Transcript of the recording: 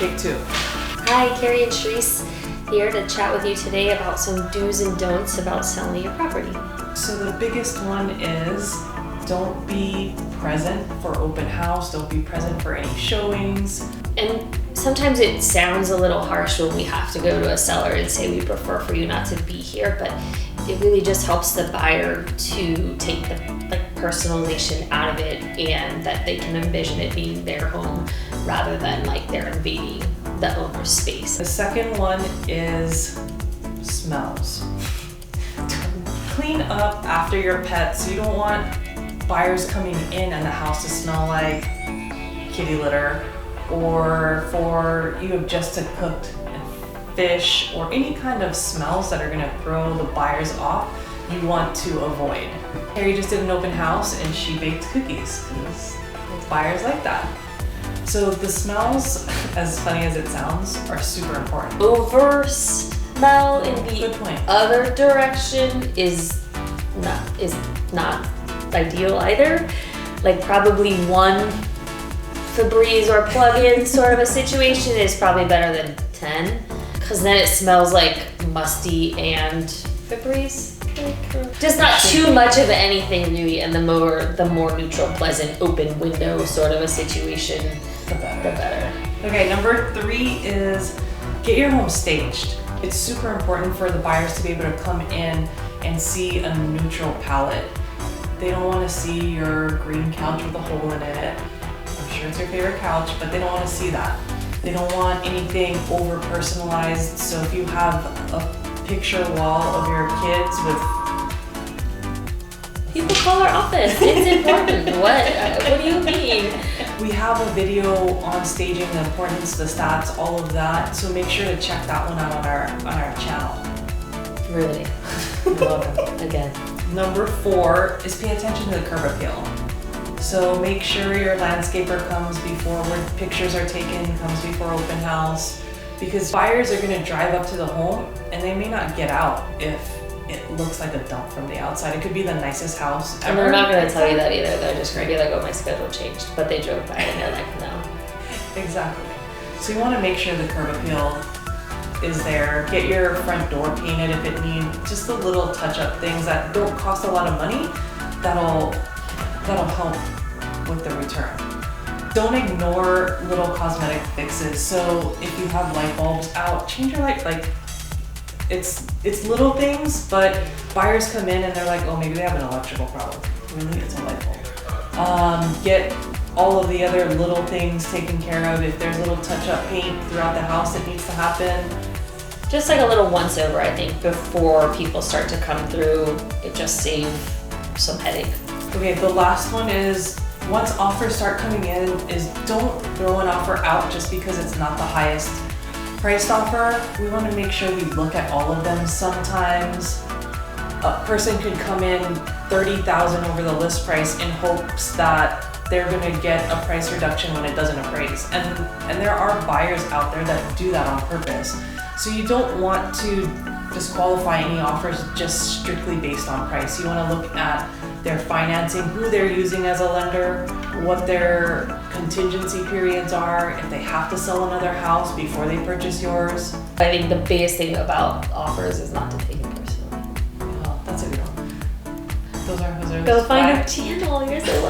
Take two. Hi, Carrie and Sharice here to chat with you today about some do's and don'ts about selling your property. So the biggest one is don't be present for open house, don't be present for any showings. And sometimes it sounds a little harsh when we have to go to a seller and say we prefer for you not to be here, but it really just helps the buyer to take the personalization out of it and that they can envision it being their home rather than like they're invading the owner's space. The second one is smells. Clean up after your pets. You don't want buyers coming in and the house to smell like kitty litter, or for you have just cooked fish, or any kind of smells that are going to throw the buyers off. You want to avoid. Carrie just did an open house and she baked cookies because buyers like that. So the smells, as funny as it sounds, are super important. Over smell in the Good point. other direction is not ideal either. Like probably one Febreze or plug-in sort of a situation is probably better than 10, because then it smells like musty and Febreze. Just not too much of anything really, and the more neutral, pleasant, open window sort of a situation, the better. Okay, number 3 is get your home staged. It's super important for the buyers to be able to come in and see a neutral palette. They don't want to see your green couch with a hole in it. I'm sure it's your favorite couch, but they don't want to see that. They don't want anything over personalized. So if you have a picture wall of your kids with... People call our office. It's important. What do you mean? We have a video on staging, the importance, the stats, all of that. So make sure to check that one out on our channel. Really? I love it. Again. Number 4 is pay attention to the curb appeal. So make sure your landscaper comes before where pictures are taken, comes before open house, because buyers are going to drive up to the home and they may not get out if it looks like a dump from the outside. It could be the nicest house ever. And they're not going to tell you that either. They're just going to be like, oh, my schedule changed. But they drove by and they're like, no. Exactly. So you want to make sure the curb appeal is there. Get your front door painted if it needs, just the little touch-up things that don't cost a lot of money. That'll help with the return. Don't ignore little cosmetic fixes. So if you have light bulbs out, change your light. Like it's little things, but buyers come in and they're like, oh, maybe they have an electrical problem. Really, it's a light bulb. Get all of the other little things taken care of. If there's little touch-up paint throughout the house that needs to happen. Just like a little once-over, I think, before people start to come through. It just saves some headache. Okay, the last one is, once offers start coming in, is don't throw an offer out just because it's not the highest priced offer. We want to make sure we look at all of them. Sometimes a person could come in $30,000 over the list price in hopes that they're going to get a price reduction when it doesn't appraise. And there are buyers out there that do that on purpose. So you don't want to disqualify any offers just strictly based on price. You want to look at their financing, who they're using as a lender, what their contingency periods are, if they have to sell another house before they purchase yours. I think the biggest thing about offers is not to take it personally. Oh, that's a good one. Those are Go find our channel. You're so